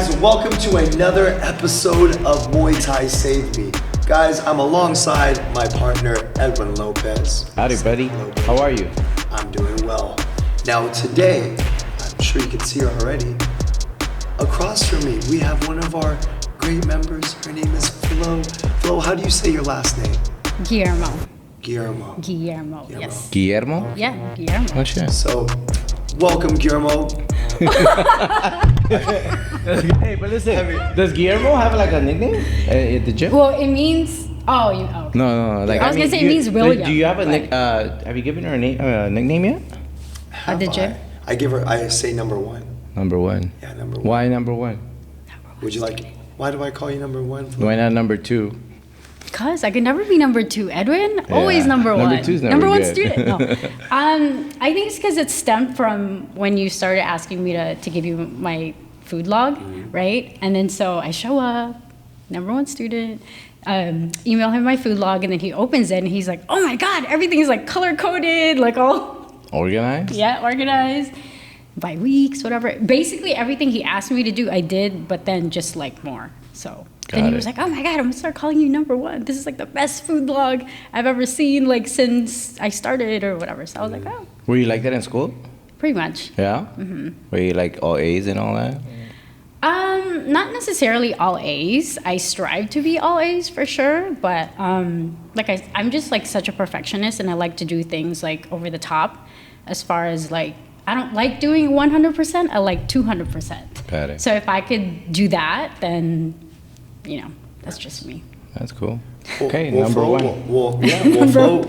guys, welcome to another episode of Muay Thai Save Me. Guys, I'm alongside my partner, Edwin Lopez. Howdy, buddy. How are you? I'm doing well. Now today, I'm sure you can see her already, across from me, we have one of our great members. Her name is Flo. Flo, how do you say your last name? Guillermo. Guillermo. Guillermo, yes. Guillermo? Yeah, Guillermo. Oh, shit. So, welcome, Guillermo. Hey, but listen, does Guillermo have like a nickname at the gym? Well, it means, oh, you know. No. Like, I was gonna say it means William. Do you have a have you given her a nickname yet? At the gym? I say number one. Number one. Yeah, number one. Why number one? Would you like, why do I call you number one? Flo? Why not number two? Because I could never be number two. Edwin, always number one. Number two's never number one good. student. No. I think it's because it stemmed from when you started asking me to give you my food log, right? And then so I show up, number one student, email him my food log, and then he opens it and he's like, oh my God, everything is like color coded, like all Organized? Yeah, organized by weeks, whatever. Basically, everything he asked me to do, I did, but then just like more. So then he was like, oh my God, I'm gonna start calling you number one. This is like the best food blog I've ever seen, like since I started or whatever. So I was like, oh. Were you like that in school? Pretty much. Yeah? Mm-hmm. Were you like all A's and all that? Not necessarily all A's. I strive to be all A's for sure, but like I'm just like such a perfectionist, and I like to do things like over the top. As far as like, I don't like doing 100%. I like 200%. Got it. So if I could do that, then that's just me. That's cool. Okay, well, number Flo, one. Flo,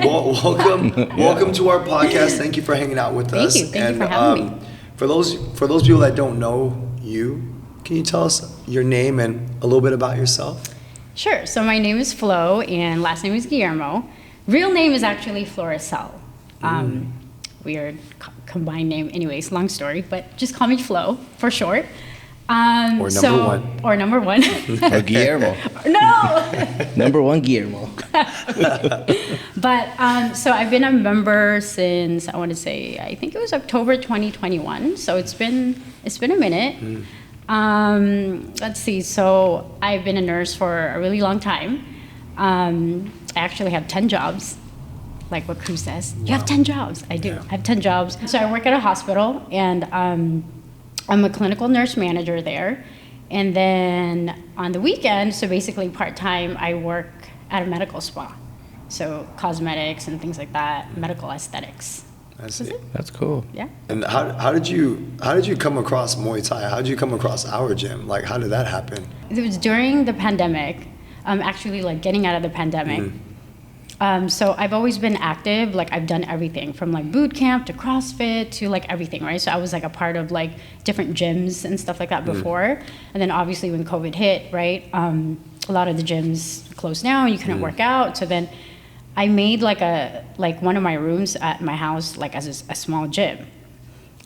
welcome to our podcast. Thank you for hanging out with us. Thank you for having me. For those people that don't know you, can you tell us your name and a little bit about yourself? Sure. So my name is Flo, and last name is Guillermo. Real name is actually Floricel. Weird combined name. Anyways, long story, but just call me Flo for short. Or number one. Or number one. Or Guillermo. No! Number one, Guillermo. But, so I've been a member since, I want to say, I think it was October 2021. So it's been a minute. Let's see. So I've been a nurse for a really long time. I actually have 10 jobs. Like what Cruz says, you have 10 jobs. I do. Yeah. I have 10 jobs. So I work at a hospital, and I'm a clinical nurse manager there. And then on the weekend, so basically part-time, I work at a medical spa. So cosmetics and things like that, medical aesthetics. I see. That's cool. Yeah. And how did you come across Muay Thai? How did you come across our gym? Like, how did that happen? It was during the pandemic, actually like getting out of the pandemic. So I've always been active. Like I've done everything from like boot camp to CrossFit to like everything, right? So I was like a part of like different gyms and stuff like that before. And then obviously when COVID hit, right, a lot of the gyms closed down. You couldn't work out. So then I made like one of my rooms at my house like as a small gym.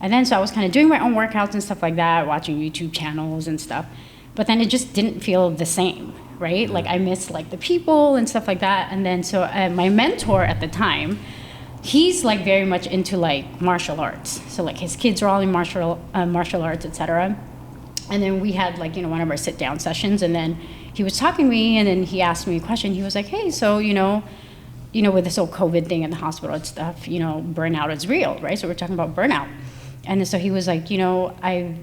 And then so I was kind of doing my own workouts and stuff like that, watching YouTube channels and stuff. But then it just didn't feel the same. Right? Like I miss like the people and stuff like that. And then so my mentor at the time, he's like very much into like martial arts. So like his kids are all in martial arts, etc. And then we had like, one of our sit down sessions, and then he was talking to me, and then he asked me a question. He was like, hey, so, with this whole COVID thing in the hospital and stuff, burnout is real, right? So we're talking about burnout. And then so he was like, I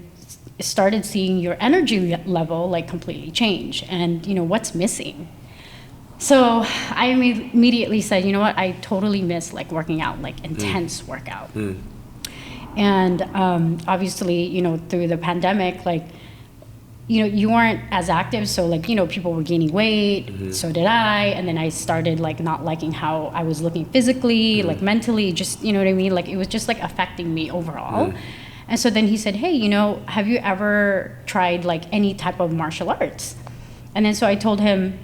started seeing your energy level like completely change, and what's missing. So I immediately said, you know what, I totally miss like working out, like intense workout. And obviously through the pandemic, like you weren't as active, so like people were gaining weight, so did I, and then I started like not liking how I was looking physically, like mentally, just what I mean, like it was just like affecting me overall. And so then he said, hey, have you ever tried like any type of martial arts? And then so I told him,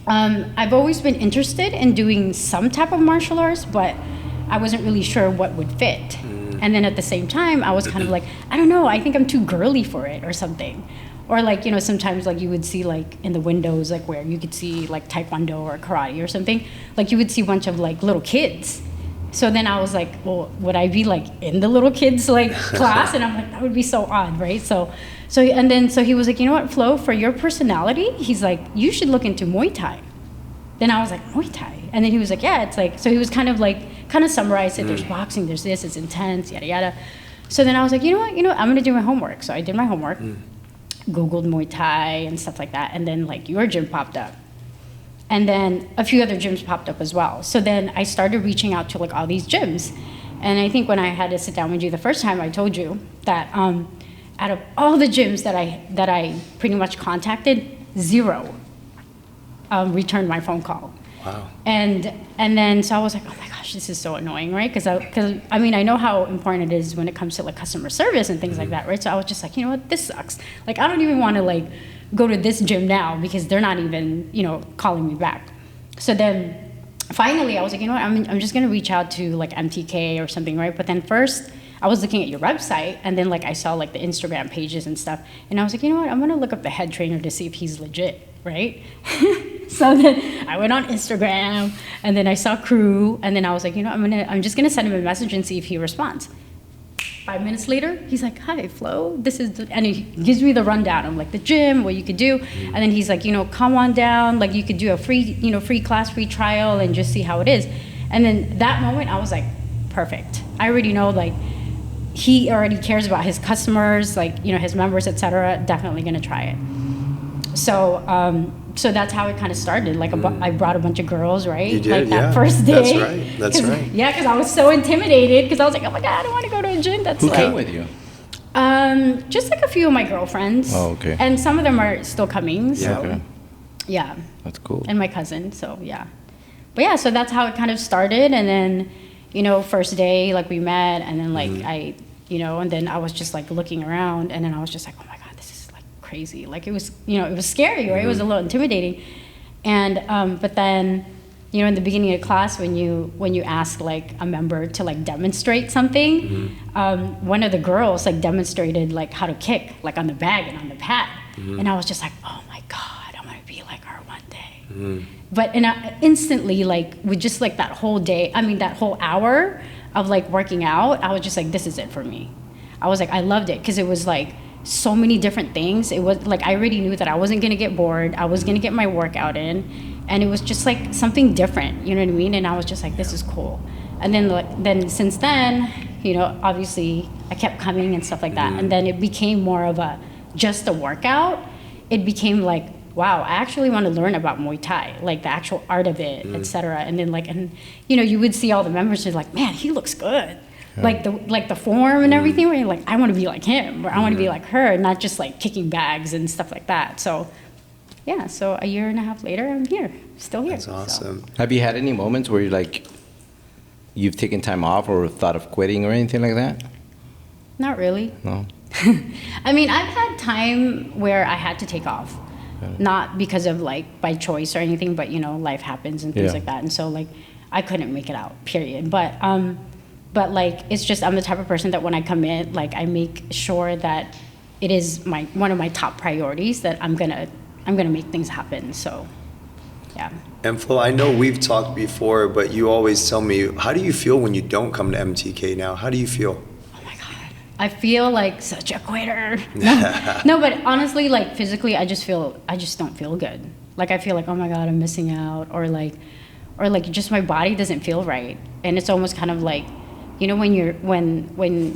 I've always been interested in doing some type of martial arts, but I wasn't really sure what would fit. And then at the same time, I was kind of like, I don't know, I think I'm too girly for it or something. Or like, sometimes like you would see like in the windows, like where you could see like Taekwondo or karate or something, like you would see a bunch of like little kids. So then I was like, well, would I be like in the little kids like class? And I'm like, that would be so odd, right? So he was like, you know what, Flo, for your personality, he's like, you should look into Muay Thai. Then I was like, Muay Thai? And then he was like, yeah, it's like, so he was kind of summarized it. There's boxing, there's this, it's intense, yada, yada. So then I was like, you know what, I'm gonna do my homework. So I did my homework, Googled Muay Thai and stuff like that. And then like your gym popped up. And then a few other gyms popped up as well. So then I started reaching out to like all these gyms. And I think when I had to sit down with you the first time, I told you that out of all the gyms that I pretty much contacted, 0 returned my phone call. Wow. And then so I was like, oh my gosh, this is so annoying, right? Because I mean, I know how important it is when it comes to like customer service and things like that, right? So I was just like, you know what, this sucks. Like, I don't even want to like go to this gym now because they're not even, calling me back. So then finally I was like, you know what, I'm just gonna reach out to like MTK or something, right? But then first I was looking at your website, and then like I saw like the Instagram pages and stuff, and I was like, you know what, I'm gonna look up the head trainer to see if he's legit, right? So then I went on Instagram, and then I saw Crew, and then I was like, you know, I'm just gonna send him a message and see if he responds. 5 minutes later, he's like, hi, Flo, and he gives me the rundown of like the gym, what you could do. And then he's like, come on down, like you could do a free class, free trial, and just see how it is. And then that moment, I was like, perfect. I already know, like, he already cares about his customers, like, his members, etc. Definitely gonna try it. So that's how it kind of started. Like I brought a bunch of girls, right? You did, like that yeah. first day. That's right. Yeah, because I was so intimidated because I was like, oh my God, I don't want to go to a gym. Who came with you? Just like a few of my girlfriends. Oh, okay. And some of them are still coming. So Yeah. Okay. yeah. That's cool. And my cousin. So yeah. But yeah, so that's how it kind of started. And then, first day, like we met, and then like and then I was just like looking around, and then I was just like, oh my God, this is like crazy. Like it was, it was scary, right? It was a little intimidating. And but then, in the beginning of class, when you ask like a member to like demonstrate something, one of the girls like demonstrated like how to kick like on the bag and on the pad, and I was just like, oh my God, I want to be like her one day. But instantly, like with just like that whole day, that whole hour of like working out, I was just like, this is it for me. I was like, I loved it because it was like so many different things. It was like I already knew that I wasn't gonna get bored. I was gonna get my workout in, and it was just like something different. You know what I mean? And I was just like, this is cool. And then since then, obviously I kept coming and stuff like that. And then it became more of just a workout. It became like, wow, I actually want to learn about Muay Thai, like the actual art of it, etc. And then you would see all the members and like, man, he looks good. Like the form and everything, where you're like, I want to be like him, or I want to be like her, not just like kicking bags and stuff like that. So yeah, so a year and a half later, I'm here, still here. That's awesome. So. Have you had any moments where you've taken time off or thought of quitting or anything like that? Not really. No. I've had time where I had to take off. Not because of like by choice or anything, but life happens and things like that, and so like I couldn't make it out, period. But like it's just I'm the type of person that when I commit, like I make sure that it is one of my top priorities, that I'm gonna make things happen. So yeah. And Flo, I know we've talked before, but you always tell me, how do you feel when you don't come to MTK now? How do you feel? I feel like such a quitter. No, but honestly, like physically, I just don't feel good. Like I feel like, oh my God, I'm missing out, or like just my body doesn't feel right. And it's almost kind of like, when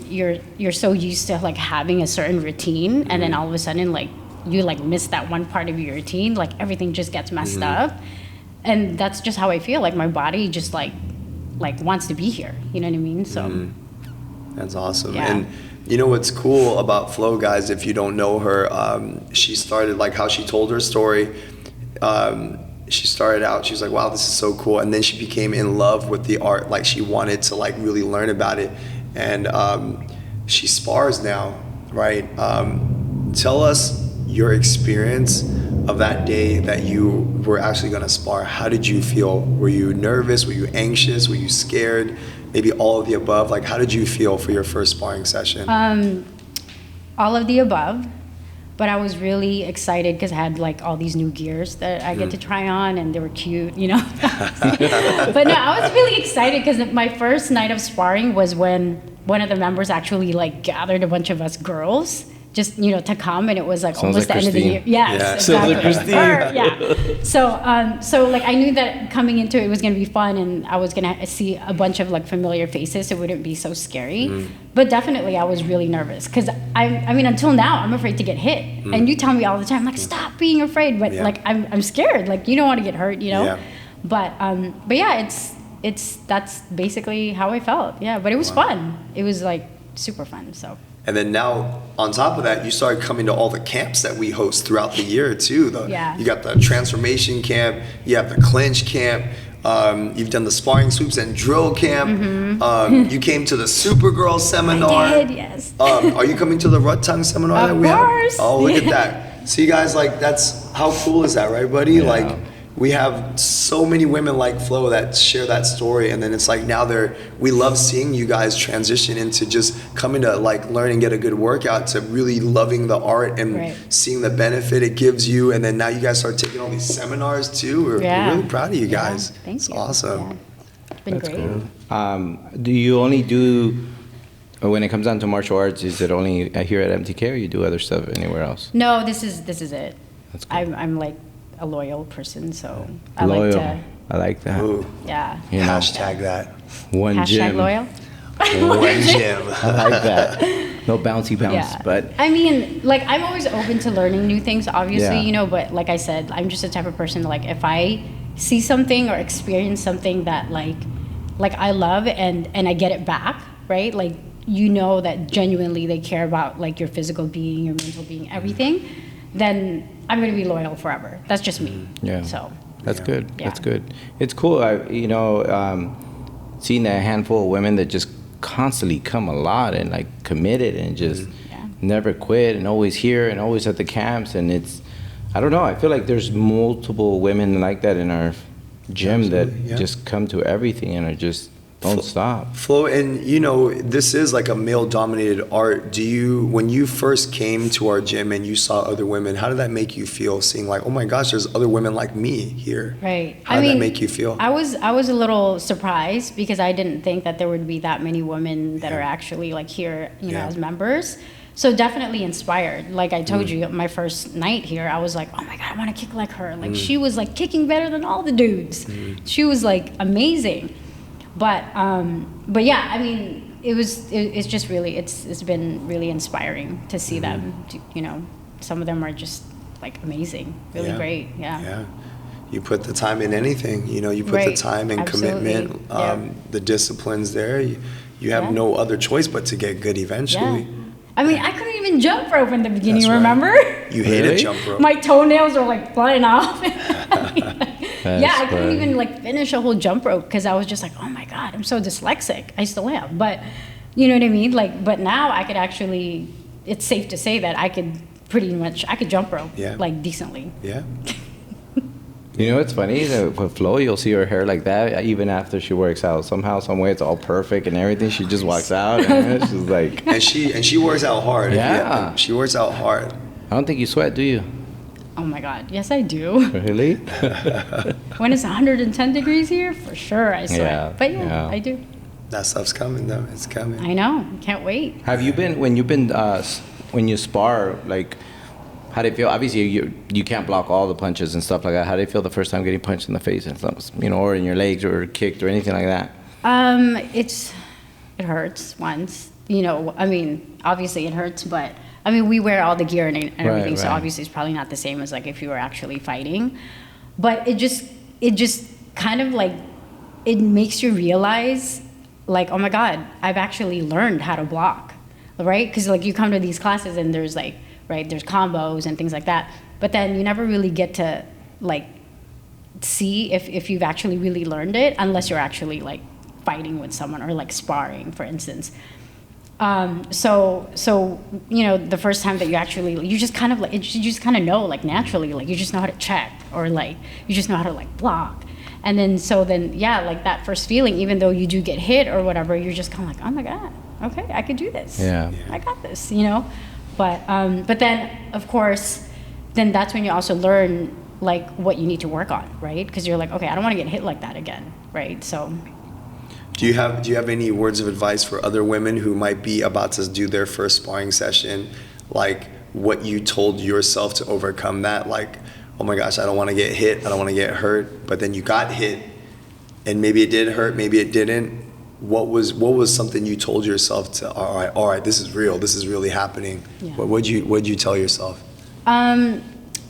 you're so used to like having a certain routine, and then all of a sudden like you like miss that one part of your routine, like everything just gets messed up. And that's just how I feel. Like my body just like wants to be here. You know what I mean? So. That's awesome. Yeah. And what's cool about Flo, guys, if you don't know her, she started, like how she told her story, she started out, she was like, wow, this is so cool. And then she became in love with the art. Like she wanted to like really learn about it. And she spars now, right? Tell us your experience of that day that you were actually gonna spar. How did you feel? Were you nervous? Were you anxious? Were you scared? Maybe all of the above. Like, how did you feel for your first sparring session? All of the above. But I was really excited because I had like all these new gears that I get to try on, and they were cute, you know. But no, I was really excited because my first night of sparring was when one of the members actually like gathered a bunch of us girls just, you know, to come, and it was like Sounds almost like the end of the year. Yes, exactly. Yeah. So like I knew that coming into it was going to be fun, and I was going to see a bunch of like familiar faces, so it wouldn't be so scary. But definitely I was really nervous because I mean, until now I'm afraid to get hit. And you tell me all the time, like, stop being afraid, but like I'm scared. Like, you don't want to get hurt, you know? Yeah. But yeah, that's basically how I felt. Yeah, but it was fun. It was like super fun. So. And then now, on top of that, you started coming to all the camps that we host throughout the year too. You got the transformation camp, you have the clinch camp, you've done the sparring sweeps and drill camp. You came to the Supergirl seminar. I did, yes. Are you coming to the Rut Tongue seminar that we have? Of course. Oh, look at that. See, guys, like, that's, how cool is that, right, buddy? Yeah. Like, we have so many women like Flo that share that story, and then it's like now we love seeing you guys transition into just coming to like learn and get a good workout to really loving the art and seeing the benefit it gives you, and then now you guys start taking all these seminars too. We're really proud of you guys. Thank it's you. awesome. Yeah. It's been great. Cool. Do you only do, when it comes down to martial arts, is it only here at MTK, or you do other stuff anywhere else? No, this is it. That's cool. I'm like a loyal person, so I Loyal. like to. I like that. Ooh. Yeah. You know, Hashtag that. one Hashtag gym. loyal. One gym. I like that. No bouncy bounce, Yeah. but I mean, like, I'm always open to learning new things, obviously, Yeah. you know, but like I said, I'm just the type of person, like, if I see something or experience something that like I love and I get it back, right? Like, you know that genuinely they care about like your physical being, your mental being, everything, then I'm going to be loyal forever. That's just me. Yeah. So. That's good. Yeah. That's good. It's cool. Seeing a handful of women that just constantly come a lot and like committed and just never quit and always here and always at the camps. And it's, I don't know, I feel like there's multiple women like that in our gym that just come to everything and are just don't stop. Flo, and you know, this is like a male-dominated art. When you first came to our gym and you saw other women, how did that make you feel, seeing like, oh my gosh, there's other women like me here? Right. How did that make you feel? I was a little surprised because I didn't think that there would be that many women that are actually like here, you know, as members. So definitely inspired. Like I told you, my first night here, I was like, oh my God, I want to kick like her. Like she was like kicking better than all the dudes. She was like amazing. But yeah, I mean, it's just really, it's been really inspiring to see them, you know, some of them are just like amazing, really great. Yeah. You put the time in anything, you know, you put the time and commitment, the disciplines there, you have no other choice but to get good eventually. I mean, I couldn't even jump rope in the beginning, That's right. remember? You hated jump rope. My toenails were like flying off. I couldn't funny. even like finish a whole jump rope because I was just like, oh my God, I'm so dyslexic. I still am, but you know what I mean? Like, but now I could actually, it's safe to say that I could jump rope like decently. Yeah. You know, it's funny that with Flo, you'll see her hair like that even after she works out. Somehow, some way, it's all perfect and everything. She just walks out and she's like, and she works out hard. Yeah. She works out hard. I don't think you sweat, do you? Oh my God, yes I do. Really? When it's 110 degrees here, for sure I sweat. Yeah, But yeah. I do. That stuff's coming though. It's coming. I know. Can't wait. Have you been, when you spar, like, how do you feel? Obviously, you can't block all the punches and stuff like that. How do you feel the first time getting punched in the face and stuff, you know, or in your legs or kicked or anything like that? It hurts once. You know, I mean, obviously it hurts, but I mean, we wear all the gear and everything, so obviously it's probably not the same as like if you were actually fighting. But it just kind of like, it makes you realize like, oh my God, I've actually learned how to block, right? Because like you come to these classes and there's like, right, there's combos and things like that, but then you never really get to like see if you've actually really learned it unless you're actually like fighting with someone or like sparring, for instance. So you know, the first time that you just kind of like, you just kind of know like naturally, like you just know how to check or like you just know how to like block. And then like that first feeling, even though you do get hit or whatever, you're just kind of like, oh my God, okay, I could do this. Yeah. I got this, you know. But then, of course, then that's when you also learn like what you need to work on, right? Because you're like, okay, I don't want to get hit like that again, right? So. Do you have any words of advice for other women who might be about to do their first sparring session, like what you told yourself to overcome that? Like, oh my gosh, I don't want to get hit, I don't want to get hurt, but then you got hit, and maybe it did hurt, maybe it didn't. What was something you told yourself to? All right, this is real. This is really happening. Yeah. What'd you tell yourself?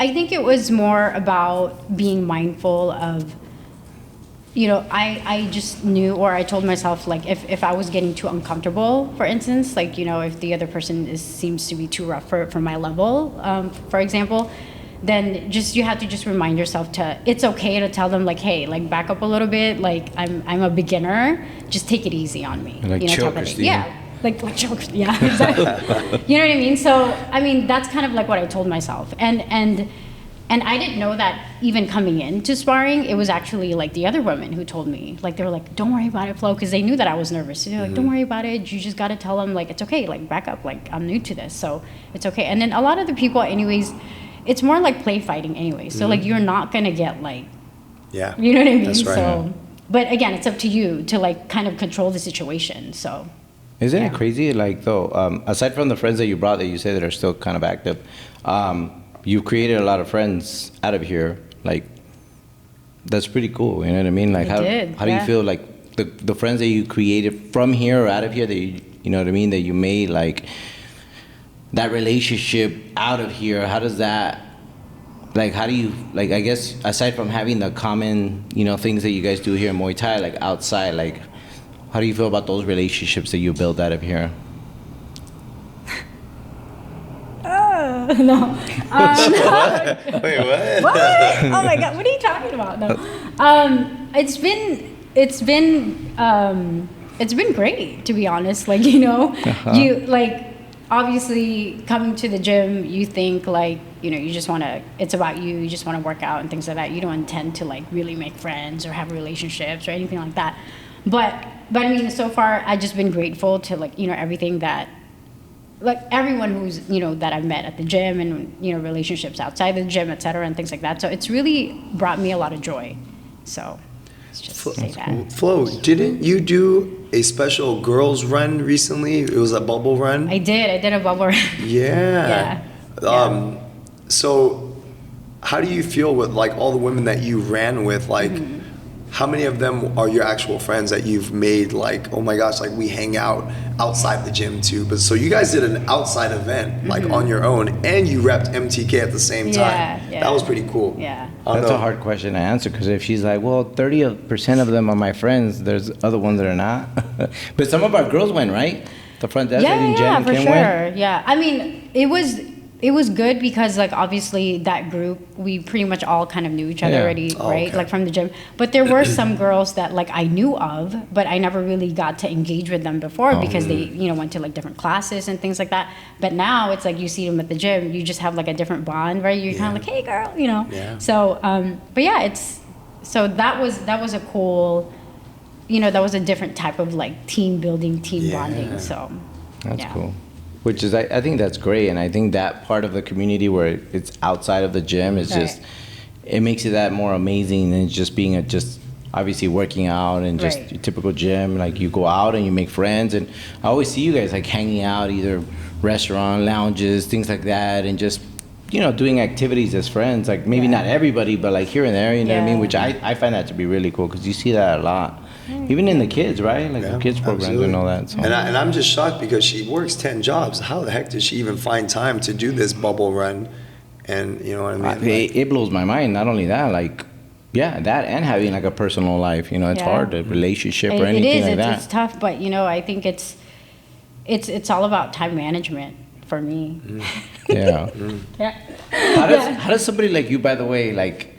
I think it was more about being mindful of, you know, I just knew, or I told myself, like, if I was getting too uncomfortable, for instance, like, you know, if the other person seems to be too rough for my level, for example, then just you have to just remind yourself it's okay to tell them, like, hey, like, back up a little bit, like, I'm a beginner, just take it easy on me. Like, you know, chill, type of thing. Christine. Yeah. Like choke, yeah, exactly. You know what I mean? So, I mean, that's kind of like what I told myself. And I didn't know that even coming into sparring, it was actually like the other women who told me, like, they were like, don't worry about it, Flo, because they knew that I was nervous. So they're like, don't worry about it. You just got to tell them, like, it's okay, like, back up, like, I'm new to this, so it's okay. And then a lot of the people, anyways, it's more like play fighting anyway. So, like, you're not going to get, like, yeah, you know what I mean? That's right. So, but again, it's up to you to, like, kind of control the situation, so. Isn't it crazy, like, though, aside from the friends that you brought that you say that are still kind of active, you've created a lot of friends out of here, like, that's pretty cool, you know what I mean? Like, how do you feel, like, the friends that you created from here or out of here that you know what I mean, that you made, like, that relationship out of here, how does that, like, how do you, like, I guess, aside from having the common, you know, things that you guys do here in Muay Thai, like, outside, like, how do you feel about those relationships that you build out of here? No. Wait, what? What? Oh my God, what are you talking about? No. It's been great, to be honest. Like, you know, you, like, obviously coming to the gym, you think, like, you know, you just want to, it's about you just want to work out and things like that. You don't intend to, like, really make friends or have relationships or anything like that. But I mean, so far, I've just been grateful to, like, you know, everything that, like, everyone who's, you know, that I've met at the gym and, you know, relationships outside the gym, et cetera, and things like that. So it's really brought me a lot of joy. So let's just say that. Flo, didn't you do a special girls run recently? It was a bubble run? I did a bubble run. Yeah. Yeah. So how do you feel with, like, all the women that you ran with, like, how many of them are your actual friends that you've made, like, oh my gosh, like, we hang out outside the gym too? But so you guys did an outside event, like, on your own, and you repped MTK at the same time. Yeah. That was pretty cool. Yeah. That's a hard question to answer, because if she's like, well, 30% of them are my friends, there's other ones that are not. But some of our girls went, right? The front desk and Jen for Kim sure. went. Yeah, I mean, it was good because, like, obviously that group, we pretty much all kind of knew each other already, right? Okay. Like, from the gym. But there were some girls that, like, I knew of, but I never really got to engage with them before because they, you know, went to, like, different classes and things like that. But now it's like you see them at the gym, you just have, like, a different bond, right? You're kind of like, hey, girl, you know? Yeah. So, but yeah, so that was a cool, you know, that was a different type of, like, team building, team bonding. So that's cool. Which is, I think that's great, and I think that part of the community where it's outside of the gym is just, it makes it that more amazing than just being just obviously working out and just your typical gym. Like, you go out and you make friends, and I always see you guys, like, hanging out, either restaurant, lounges, things like that, and just, you know, doing activities as friends. Like, maybe not everybody, but, like, here and there, you know what I mean? Which I find that to be really cool, because you see that a lot. Even in the kids, right? Like, the kids programs and all that. So. And I'm just shocked because she works 10 jobs. How the heck does she even find time to do this bubble run? And you know what I mean? It blows my mind. Not only that, like, that and having, like, a personal life. You know, it's hard, a relationship or anything like that. It's tough, but, you know, I think it's all about time management for me. Yeah. How does somebody like you, by the way, like,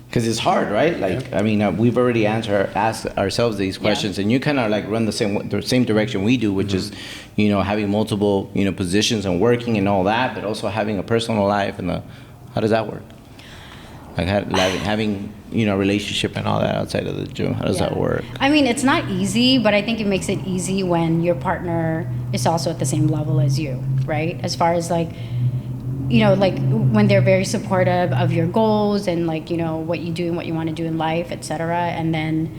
because it's hard, right? Like, I mean, we've already asked ourselves these questions, and you kind of, like, run the same direction we do, which is, you know, having multiple, you know, positions and working and all that, but also having a personal life. And how does that work? Like, having, you know, relationship and all that outside of the gym. How does that work? I mean, it's not easy, but I think it makes it easy when your partner is also at the same level as you. right? As far as like, you know, like when they're very supportive of your goals and like, you know, what you do and what you want to do in life, etc. And then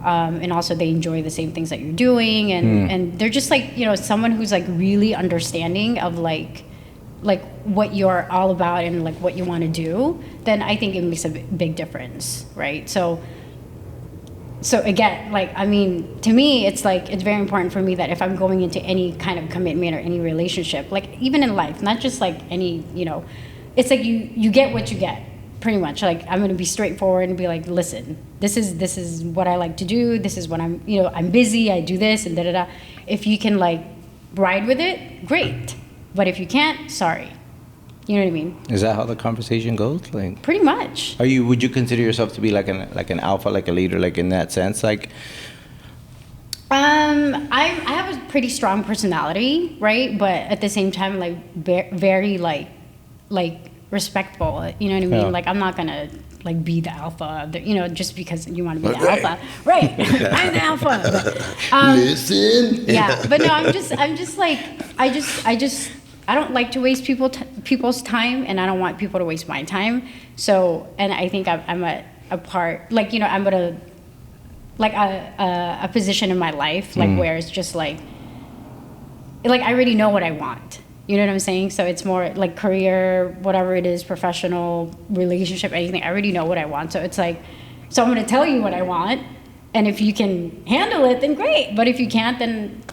and also they enjoy the same things that you're doing, and they're just like, you know, someone who's like really understanding of like what you're all about and like what you want to do, then I think it makes a big difference, right? So again, like, I mean, to me, it's like, it's very important for me that if I'm going into any kind of commitment or any relationship, like even in life, not just like any, you know, it's like you get what you get, pretty much. Like, I'm going to be straightforward and be like, listen, this is what I like to do. This is what I'm, you know, I'm busy. I do this and da da da. If you can like ride with it, great. But if you can't, sorry. You know what I mean? Is that how the conversation goes? Like, pretty much. Would you consider yourself to be like an alpha, like a leader, like in that sense? Like, I have a pretty strong personality, right? But at the same time, like very like respectful. You know what I mean? Yeah. Like, I'm not gonna like be the alpha, you know, just because you want to be the alpha, right? I'm the alpha. But, listen. Yeah, but no, I'm just like, I don't like to waste people's time, and I don't want people to waste my time. So, and I think I'm a part, like, you know, I'm at a position in my life, like where it's just like I already know what I want. You know what I'm saying? So it's more like career, whatever it is, professional, relationship, anything. I already know what I want. So it's like, so I'm going to tell you what I want, and if you can handle it, then great. But if you can't, then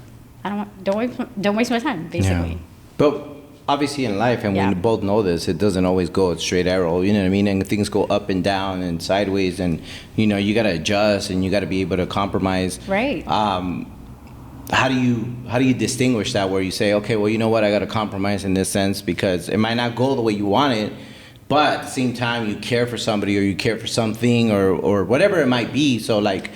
don't waste my time, basically. Yeah. But obviously in life, and we both know this, it doesn't always go a straight arrow, you know what I mean? And things go up and down and sideways, and, you know, you got to adjust and you got to be able to compromise. Right. How do you distinguish that, where you say, okay, well, you know what, I got to compromise in this sense because it might not go the way you want it, but at the same time you care for somebody or you care for something or whatever it might be. So like,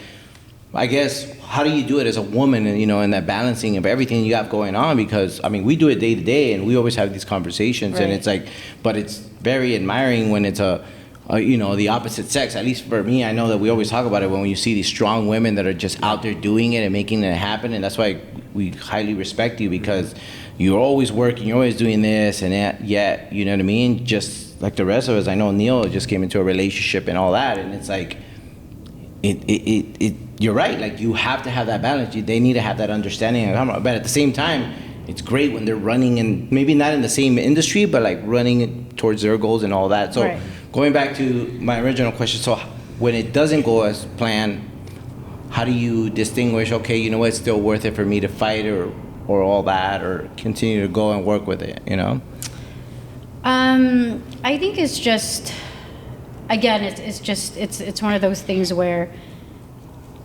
I guess, how do you do it as a woman, and, you know, in that balancing of everything you have going on? Because, I mean, we do it day to day, and we always have these conversations, right. And it's like, but it's very admiring when it's you know, the opposite sex. At least for me, I know that we always talk about it when you see these strong women that are just out there doing it and making it happen, and that's why we highly respect you, because you're always working, you're always doing this, and yet, you know what I mean? Just like the rest of us, I know Neil just came into a relationship and all that, and it's like, you're right, like you have to have that balance. They need to have that understanding, but at the same time, it's great when they're running, and maybe not in the same industry, but like running towards their goals and all that. So right. Going back to my original question, so when it doesn't go as planned, how do you distinguish, okay, you know what, it's still worth it for me to fight or all that, or continue to go and work with it, you know? I think it's just, again, it's one of those things where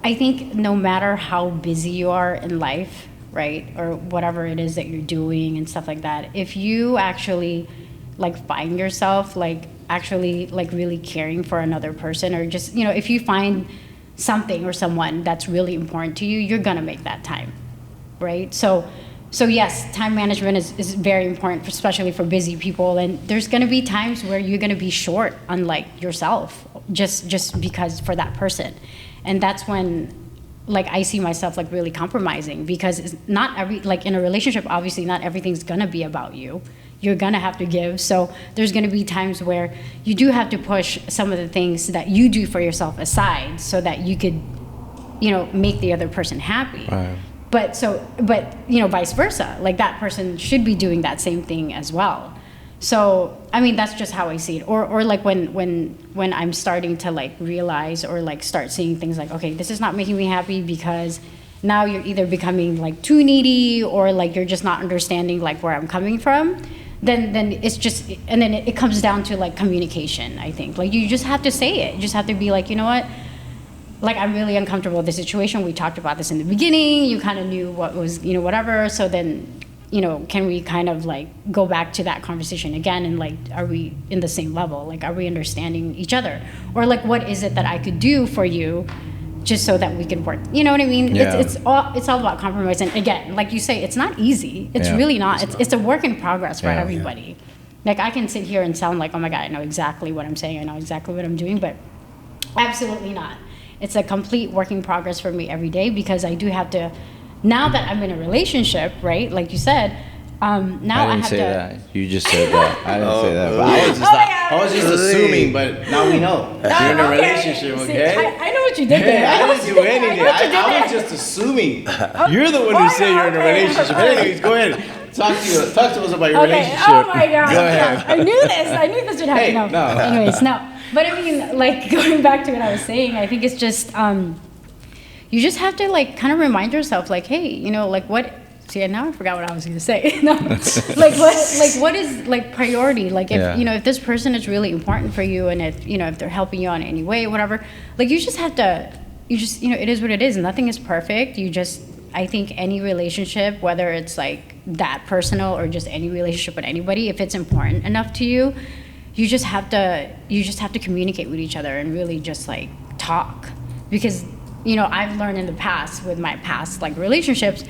I think no matter how busy you are in life, right, or whatever it is that you're doing and stuff like that, if you actually like find yourself like actually like really caring for another person, or just, you know, if you find something or someone that's really important to you, you're gonna make that time, right? So yes, time management is very important, especially for busy people, and there's gonna be times where you're gonna be short on like yourself, just because for that person. And that's when like I see myself like really compromising, because it's not every, like in a relationship, obviously not everything's gonna be about you. You're gonna have to give. So there's gonna be times where you do have to push some of the things that you do for yourself aside so that you could, you know, make the other person happy. Right. But you know, vice versa, like that person should be doing that same thing as well. So, I mean, that's just how I see it. Or like when I'm starting to like realize or like start seeing things like, okay, this is not making me happy, because now you're either becoming like too needy, or like you're just not understanding like where I'm coming from. Then it's just, and then it comes down to like communication, I think. Like you just have to say it. You just have to be like, you know what? Like, I'm really uncomfortable with the situation. We talked about this in the beginning. You kind of knew what was, you know, whatever. So then, you know, can we kind of like go back to that conversation again, and like, are we in the same level? Like, are we understanding each other? Or like, what is it that I could do for you just so that we could work? You know what I mean? Yeah. It's all about compromise. And again, like you say, it's not easy. It's really not. It's a work in progress for everybody. Yeah. Like, I can sit here and sound like, oh my God, I know exactly what I'm saying. I know exactly what I'm doing, but absolutely not. It's a complete work in progress for me every day, because I do have to, now that I'm in a relationship, right, like you said, Now I didn't have say to. that. You just said that. I didn't say that. But I was just assuming, but now we know. You're in a relationship, okay? See, I know what you did there. I didn't do anything. I was just assuming. You're the one who said you're in a relationship. Anyways, go ahead. Talk to us about your relationship. Oh my God. Go ahead. I knew this would happen. Hey, no. Anyways, no. But I mean, like, going back to what I was saying, I think it's just, you just have to, like, kind of remind yourself, like, hey, you know, like, what, see, now I forgot what I was going to say. No. what is, like, priority? Like, if, you know, if this person is really important for you and if, you know, if they're helping you on any way, whatever, like, you just have to, you know, it is what it is. Nothing is perfect. I think any relationship, whether it's, like, that personal or just any relationship with anybody, if it's important enough to you, you just have to communicate with each other and really just, like, talk. Because, you know, I've learned in the past with my past, like, relationships,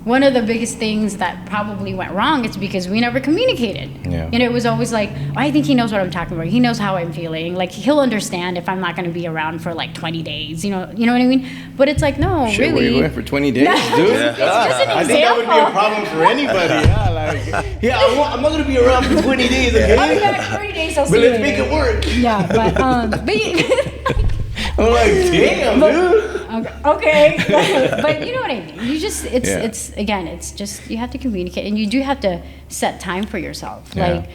one of the biggest things that probably went wrong is because we never communicated. Yeah. You know, it was always like, I think he knows what I'm talking about. He knows how I'm feeling. Like, he'll understand if I'm not going to be around for like 20 days. You know what I mean? But it's like, no, Shit, really. where you went for 20 days, dude? It's just an example. I think that would be a problem for anybody. I'm not going to be around for 20 days, okay? I'll be back 30 days. I'll see But you let's later. make it work. Yeah, but I'm like, damn, dude. Okay. But you know what I mean. You just, it's just, you have to communicate and you do have to set time for yourself. Yeah. Like,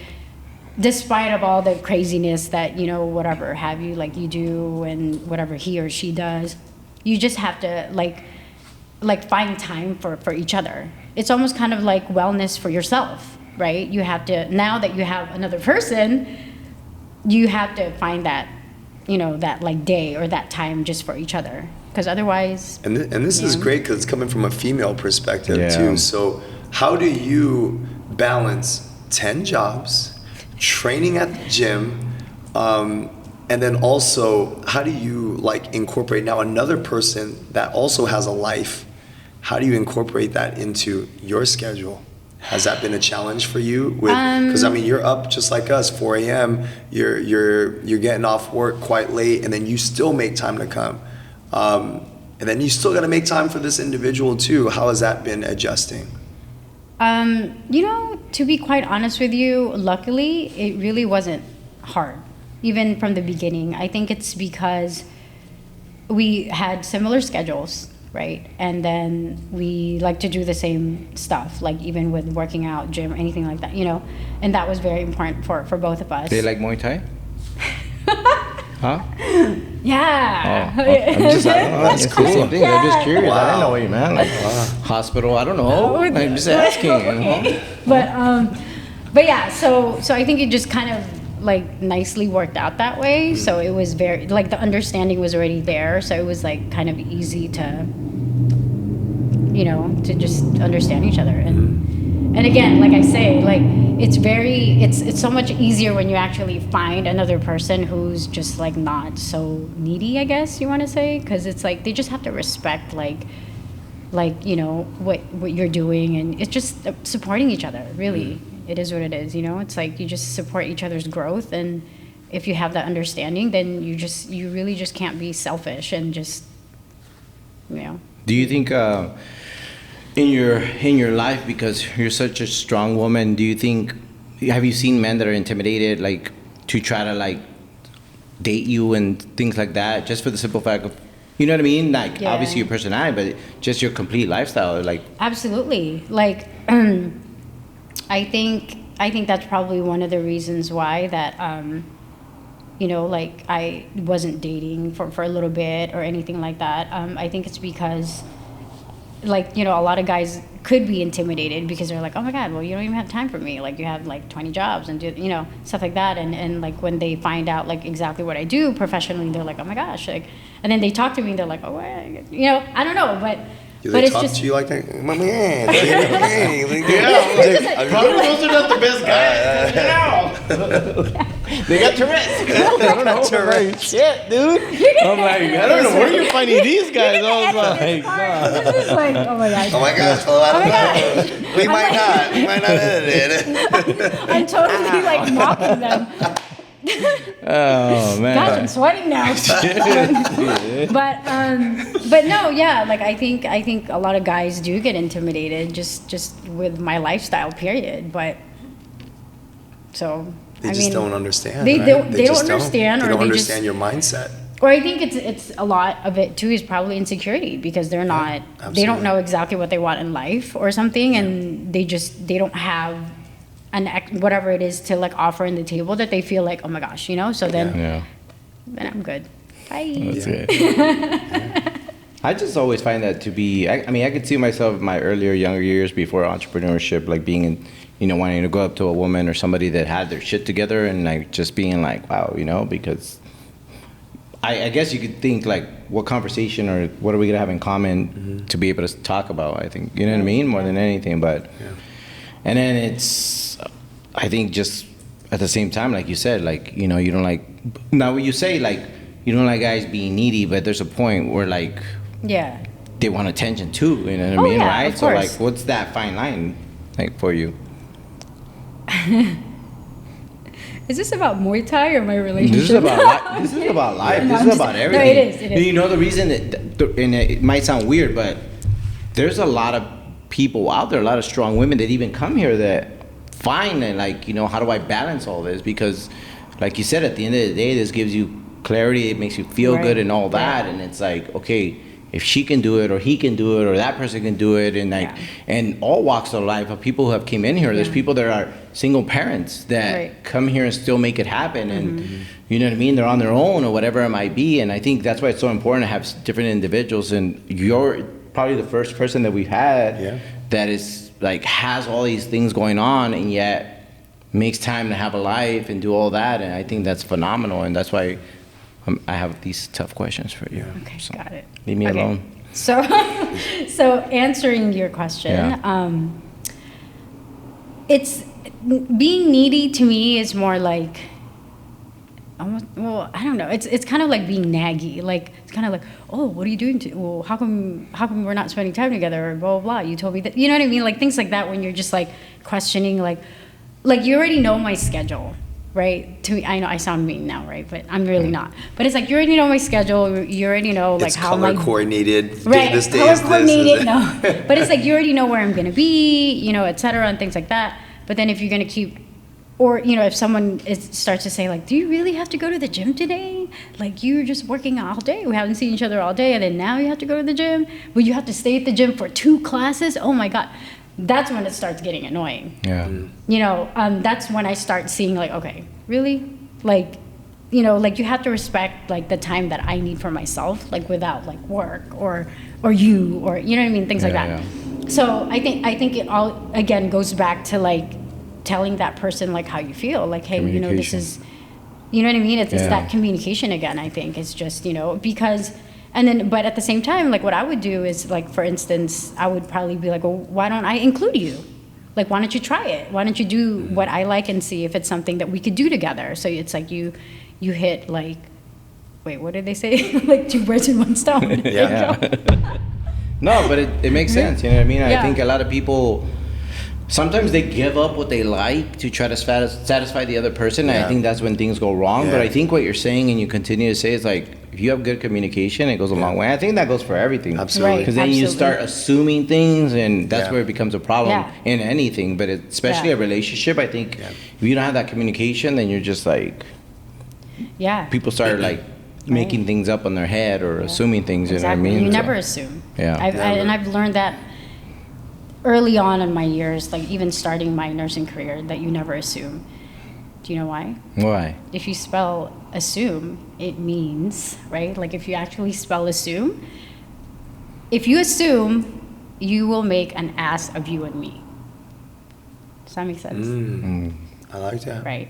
despite of all the craziness that, you know, whatever have you, like, you do and whatever he or she does, you just have to, like find time for each other. It's almost kind of like wellness for yourself, right? You have to, now that you have another person, you have to find that, you know, that, like, day or that time just for each other. Because otherwise... And this is great because it's coming from a female perspective, too. So how do you balance 10 jobs, training at the gym, and then also how do you, like, incorporate now another person that also has a life? How do you incorporate that into your schedule? Has that been a challenge for you? Because I mean, you're up just like us, 4 a.m. You're getting off work quite late, and then you still make time to come, and then you still got to make time for this individual too. How has that been adjusting? You know, to be quite honest with you, luckily it really wasn't hard, even from the beginning. I think it's because we had similar schedules. Right, and then we like to do the same stuff, like even with working out, gym, anything like that, you know, and that was very important for both of us. Do you like Muay Thai? Huh? Yeah. Oh, I'm just, I don't know. That's It's cool. the same thing. I'm just curious. Wow. I don't know what you meant. Like, hospital, I don't know. I'm just asking. Okay. But yeah, so I think it just kind of like nicely worked out that way. So it was very, like, the understanding was already there. So it was like kind of easy to, you know, to just understand each other. And again, like I say, like, it's so much easier when you actually find another person who's just, like, not so needy, I guess you want to say. Because it's like, they just have to respect, like, you know, what you're doing. And it's just supporting each other, really. It is what it is, you know? It's like you just support each other's growth, and if you have that understanding, then you really just can't be selfish and just, you know. Do you think in your life, because you're such a strong woman, have you seen men that are intimidated, like, to try to, like, date you and things like that, just for the simple fact of, you know what I mean? Like, obviously your personality, but just your complete lifestyle, like. Absolutely. Like, I think that's probably one of the reasons why that, you know, like, I wasn't dating for a little bit or anything like that. I think it's because, like, you know, a lot of guys could be intimidated because they're like, oh my God, well, you don't even have time for me. Like, you have like 20 jobs and do, you know, stuff like that. And like, when they find out like exactly what I do professionally, they're like, oh my gosh. Like, and then they talk to me and they're like, oh, you know, I don't know, but. Do they it's talk just, to you like that? My man. Probably those are not the best guys. They got Tourette's. I don't know. Tourette's. Shit, dude. I'm like, I don't know where you're finding these guys. I was like, nah. This is like, oh my gosh. Oh my gosh, Flo, I don't know. We might not edit it. I'm totally like mocking them. Oh man. Gosh, I'm sweating now. But no, yeah, like I think a lot of guys do get intimidated just with my lifestyle, period. But so They just don't understand. They right? don't just understand, They or don't they understand just, your mindset. or I think it's a lot of it too is probably insecurity, because they're not, they don't know exactly what they want in life or something, and they don't have whatever it is to like offer in the table that they feel like, oh my gosh, so then I'm good. Bye. That's it. I just always find that to be, I mean, I could see myself in my earlier, younger years before entrepreneurship, like being in, wanting to go up to a woman or somebody that had their shit together and like just being like, wow, because I guess you could think like, what conversation or what are we gonna have in common to be able to talk about? I think, you know what I mean, more than anything. But and then it's, I think just at the same time, like you said, like you don't like, now when you say like you don't like guys being needy, but there's a point where like they want attention too. You know what I mean, right? So like, what's that fine line like for you? Is this about Muay Thai or my relationship? This is about this is about life. This is about everything. No, it is. You know the reason and it might sound weird, but there's a lot of people out there, a lot of strong women that even come here that find and like, how do I balance all this? Because like you said, at the end of the day, this gives you clarity. It makes you feel good and all that. And it's like, okay, if she can do it or he can do it or that person can do it, and like and all walks of life of people who have came in here, there's people that are single parents that come here and still make it happen, and you know what I mean, they're on their own or whatever it might be. And I think that's why it's so important to have different individuals, and you're probably the first person that we've had that is like has all these things going on and yet makes time to have a life and do all that. And I think that's phenomenal, and that's why I have these tough questions for you. Okay, so got it. Leave me alone. So, answering your question, it's being needy to me is more like, almost, well, I don't know. It's kind of like being naggy. Like it's kind of like, oh, what are you doing? Well, how come we're not spending time together? Or blah blah blah. You told me that. You know what I mean? Like things like that, when you're just like questioning, like you already know my schedule. Right? To me, I know I sound mean now, right? But I'm really not. But it's like you already know my schedule. You already know like it's how color coordinated. Right? This day color is coordinated. No, but it's like you already know where I'm gonna be, et cetera, and things like that. But then if you're gonna keep, or if someone starts to say like, do you really have to go to the gym today? Like you're just working all day. We haven't seen each other all day, and then now you have to go to the gym. Well, you have to stay at the gym for 2 classes. Oh my God. That's when it starts getting annoying. That's when I start seeing like, okay, really? Like, like you have to respect like the time that I need for myself, like without like work or you, or you know what I mean? Things like that. So I think it all, again, goes back to like telling that person like how you feel. Like, hey, this is, you know what I mean? It's that communication again, I think. It's just, because... And then, but at the same time, like what I would do is like, for instance, I would probably be like, well, why don't I include you? Like, why don't you try it? Why don't you do what I like and see if it's something that we could do together? So it's like you hit like, wait, what did they say? Like 2 birds in 1 stone. No, but it makes sense. You know what I mean? I think a lot of people, sometimes they give up what they like to try to satisfy the other person. And I think that's when things go wrong. But I think what you're saying and you continue to say is like, if you have good communication, it goes a long way. I think that goes for everything. Absolutely. Because then you start assuming things, and that's where it becomes a problem in anything. But especially a relationship, I think if you don't have that communication, then you're just like, people start like making things up on their head or assuming things. You know what I mean? You never assume. Yeah. I've learned that early on in my years, like even starting my nursing career, that you never assume. Do you know why? Why? If you spell assume, it means, right? Like if you actually spell assume, if you assume, you will make an ass of you and me. Does that make sense? I like that. Right.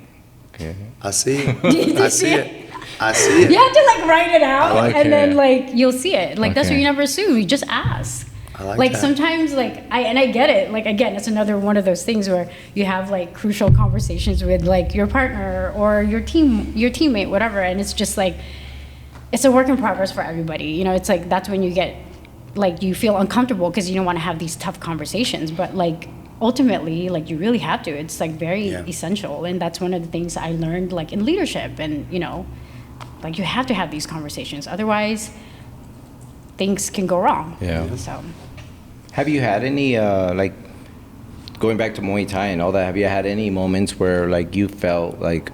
Okay. I see it. I see it. I see it. You have to like write it out, and then it. like you'll see it. Like that's what you never assume. You just ask. I like that. Sometimes I get it. Like again, it's another one of those things where you have like crucial conversations with like your partner or your teammate, whatever, and it's just like it's a work in progress for everybody. It's like that's when you get like you feel uncomfortable because you don't want to have these tough conversations. But like ultimately, like, you really have to. It's like very Yeah. essential, and that's one of the things I learned, like, in leadership. And like, you have to have these conversations, otherwise things can go wrong. Yeah. So Have you had any, like, going back to Muay Thai and all that, have you had any moments where, like, you felt like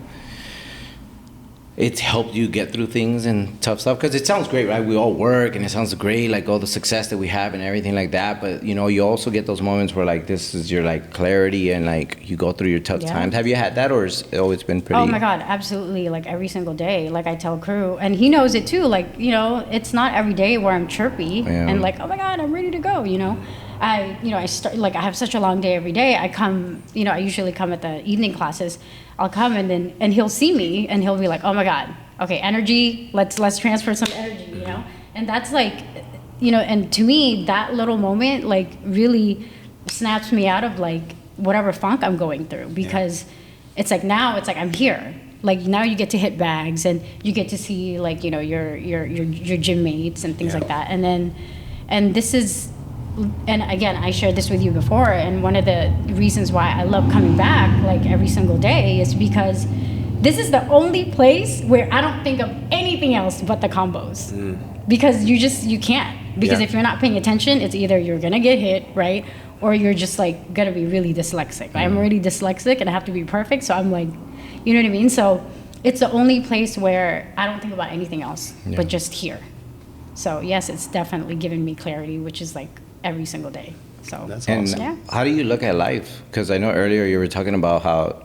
it's helped you get through things and tough stuff? Because it sounds great, right? We all work, and it sounds great, like, all the success that we have and everything like that. But, you also get those moments where, like, this is your, like, clarity, and, like, you go through your tough Yeah. times. Have you had that, or has it always been pretty? Oh my God, absolutely. Like, every single day, like, I tell crew, and he knows it too. Like, it's not every day where I'm chirpy and like, oh my God, I'm ready to go. I start, like, I have such a long day every day. I come, I usually come at the evening classes. I'll come, and he'll see me, and he'll be like, oh my God, okay, energy. Let's transfer some energy. And that's like, and to me, that little moment, like, really snaps me out of, like, whatever funk I'm going through, because it's like, now it's like I'm here. Like, now you get to hit bags, and you get to see, like, your gym mates and things like that. And this is, and again, I shared this with you before, and one of the reasons why I love coming back, like, every single day, is because this is the only place where I don't think of anything else but the combos. Because you can't. Because if you're not paying attention, it's either you're gonna get hit, right? Or you're just, like, gonna be really dyslexic. I'm already dyslexic, and I have to be perfect, so I'm like, you know what I mean? So it's the only place where I don't think about anything else but just here. So yes, it's definitely given me clarity, which is, like, every single day. So That's And awesome. Yeah. how do you look at life? Because I know earlier you were talking about how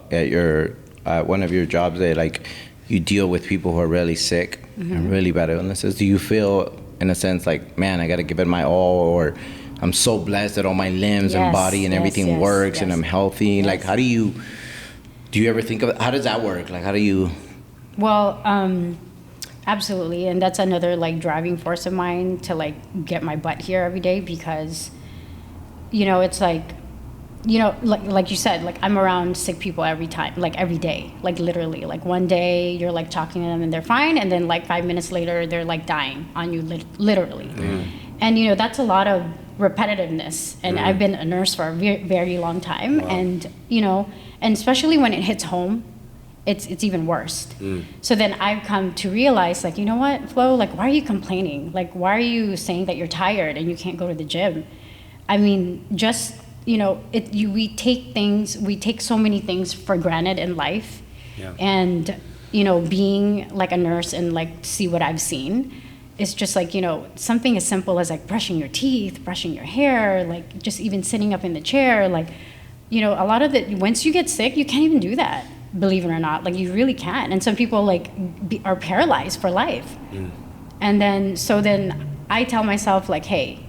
at one of your jobs that, like, you deal with people who are really sick and really bad illnesses. Do you feel, in a sense, like, man, I got to give it my all, or I'm so blessed that all my limbs and Yes, body and yes, everything yes, works and yes. I'm healthy? Yes. Like, do you ever think of, how does that work? Like, how do you? Well, absolutely, and that's another, like, driving force of mine to, like, get my butt here every day, because it's like, like you said, like, I'm around sick people every time, like, every day, like, literally, like, one day you're, like, talking to them and they're fine, and then, like, 5 minutes later they're, like, dying on you, literally. And that's a lot of repetitiveness, and I've been a nurse for a very long time. And and especially when it hits home, it's even worse. So then I've come to realize, like, you know what, Flo, like, why are you complaining? Like, why are you saying that you're tired and you can't go to the gym? I mean, just, we take so many things for granted in life. Yeah. And, being, like, a nurse and, like, see what I've seen, it's just like, something as simple as, like, brushing your teeth, brushing your hair, like, just even sitting up in the chair, like, a lot of once you get sick, you can't even do that, believe it or not. Like, you really can't. And some people, like, are paralyzed for life. And then I tell myself, like, hey,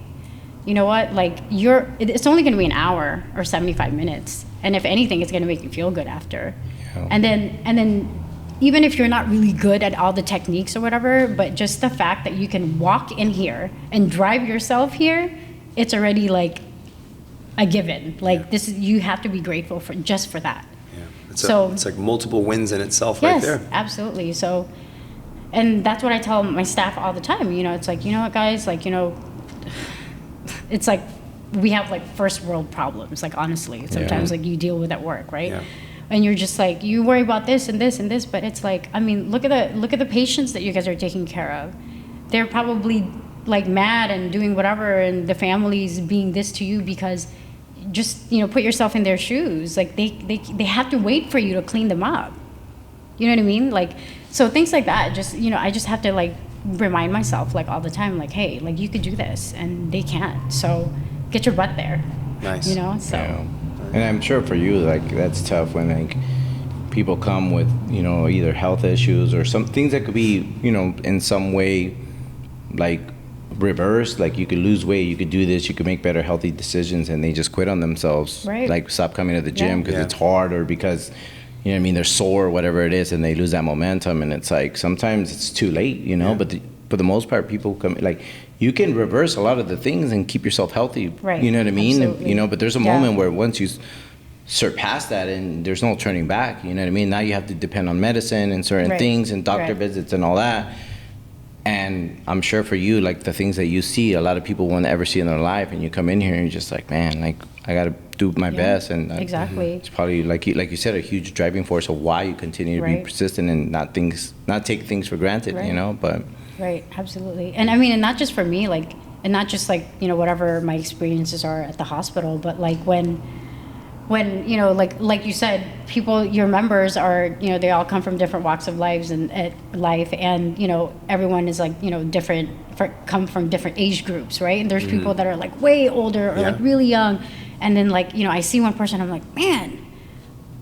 you know what? Like, it's only going to be an hour or 75 minutes. And if anything, it's going to make you feel good after. Yeah. And then even if you're not really good at all the techniques or whatever, but just the fact that you can walk in here and drive yourself here, it's already, like, a given. Like, this is, you have to be grateful for that. Yeah. It's like multiple wins in itself right there. Yes, absolutely. So, and that's what I tell my staff all the time. It's like, you know what, guys, like, it's like we have, like, first world problems, like, honestly, sometimes, like, you deal with at work, right? Yeah. And you're just like, you worry about this and this and this, but it's like, I mean, look at the patients that you guys are taking care of. They're probably, like, mad and doing whatever, and the family's being this to you because, just, put yourself in their shoes. Like, they have to wait for you to clean them up. You know what I mean? Like, so things like that, just, I just have to, like, remind myself, like, all the time, like, hey, like, you could do this and they can't. So get your butt there. Nice. So. Yeah. And I'm sure for you, like, that's tough when, like, people come with, either health issues or some things that could be, in some way, like, reversed. Like, you could lose weight, you could do this, you could make better healthy decisions, and they just quit on themselves. Right. Like, stop coming to the gym because Yeah. it's hard, or because, they're sore or whatever it is, and they lose that momentum. And it's like, sometimes it's too late, Yeah. but for the most part, people come, like, you can reverse a lot of the things and keep yourself healthy. Right. You know what I mean? Absolutely. But there's a moment where once you surpass that and there's no turning back, you know what I mean? Now you have to depend on medicine and certain Right. things and doctor Right. visits and all that. And I'm sure for you, like the things that you see, a lot of people won't ever see in their life, and you come in here and you're just like, man, like I gotta do my best, and exactly. It's probably like you said, a huge driving force of why you continue to be persistent and not take things for granted, you know. But right, absolutely. And I mean, and not just for me, like, and not just like, you know, whatever my experiences are at the hospital, but like when you know, like you said, people, your members are, you know, they all come from different walks of lives and life, and you know, everyone is like, you know, different, come from different age groups, right? And there's people that are like way older or like really young, and then like, you know, I see one person, I'm like, man,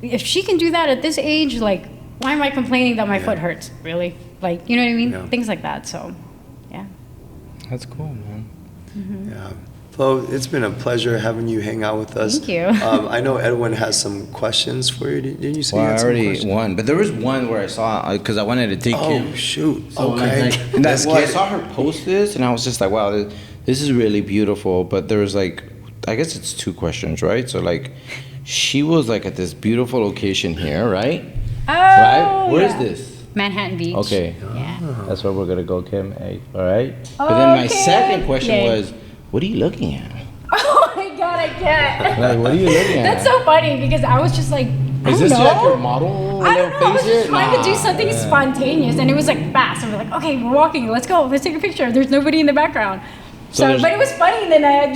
if she can do that at this age, like, why am I complaining that my foot hurts? Really? Like, you know what I mean? Things like that. So, yeah. That's cool, man. Yeah. Flo, it's been a pleasure having you hang out with us. Thank you. I know Edwin has some questions for you. Didn't you say you had some questions? I already won, but there was one where I saw, because I wanted to take him. Oh, shoot. So okay. I saw her post this, and I was just like, wow, this is really beautiful. But there was like, I guess it's 2 questions, right? So like, she was like at this beautiful location here, right? Oh, right? Where is this? Manhattan Beach. Okay. Yeah. That's where we're going to go, Kim. Hey, all right? But then my second question was, what are you looking at? Oh my God, I can't. Like, what are you looking at? That's so funny because I was just like, Is this like your model? I don't know. I was just trying to do something Yeah. spontaneous, and it was like fast. And we're like, okay, we're walking. Let's go. Let's take a picture. There's nobody in the background. So but it was funny. And then I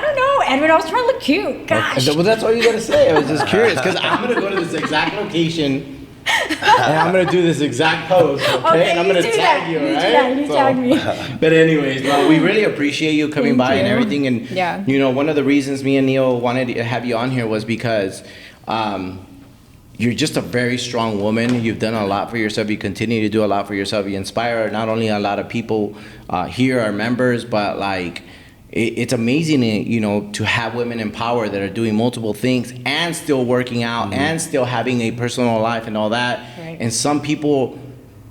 don't know, Edwin. I was trying to look cute. Gosh. Well, that's all you got to say. I was just curious because I'm going to go to this exact location. And I'm gonna do this exact pose, okay? And I'm gonna tag you, right? You tag me. But anyways, no, we really appreciate you coming by and everything. And you know, one of the reasons me and Neil wanted to have you on here was because you're just a very strong woman. You've done a lot for yourself. You continue to do a lot for yourself. You inspire not only a lot of people here, our members, but like it's amazing, you know, to have women in power that are doing multiple things and still working out and still having a personal life and all that. Right. And some people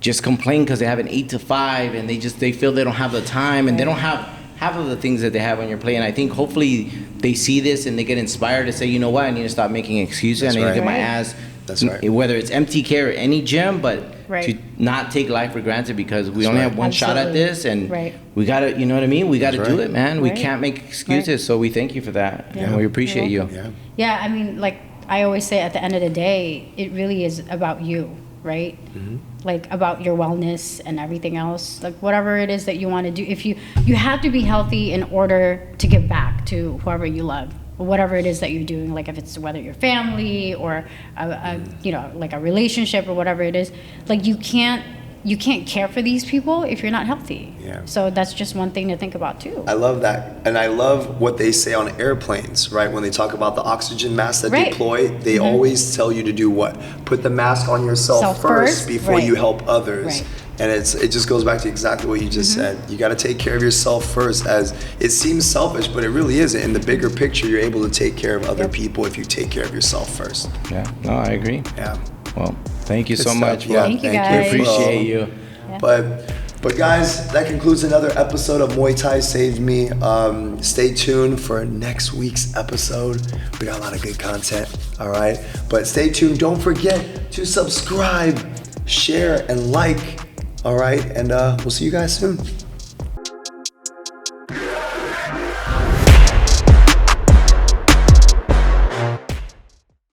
just complain because they have an 8 to 5 and they feel they don't have the time and they don't have half of the things that they have on your plate. And I think hopefully they see this and they get inspired to say, you know what, I need to stop making excuses. I need to get my ass. That's right. Whether it's MTK or any gym, but to not take life for granted because we only have one shot at this, and we gotta, you know what I mean? We gotta do it, man. We can't make excuses. So we thank you for that, and we appreciate you. Yeah, I mean, like I always say, at the end of the day, it really is about you, right? Like about your wellness and everything else. Like whatever it is that you want to do, if you have to be healthy in order to give back to whoever you love. Whatever it is that you're doing, like if it's whether your family or you know, like a relationship or whatever it is, like you can't care for these people if you're not healthy. So that's just one thing to think about too. I love that, and I love what they say on airplanes, right? When they talk about the oxygen mask that deploy, they always tell you to do what? Put the mask on yourself first before you help others. And it just goes back to exactly what you just said. You got to take care of yourself first. As it seems selfish, but it really isn't. In the bigger picture, you're able to take care of other people if you take care of yourself first. Yeah, no, I agree. Yeah. Well, thank you so much. Yeah, thank you guys. We appreciate you. But guys, that concludes another episode of Muay Thai Saved Me. Stay tuned for next week's episode. We got a lot of good content, all right? But stay tuned. Don't forget to subscribe, share, and like. All right, and we'll see you guys soon.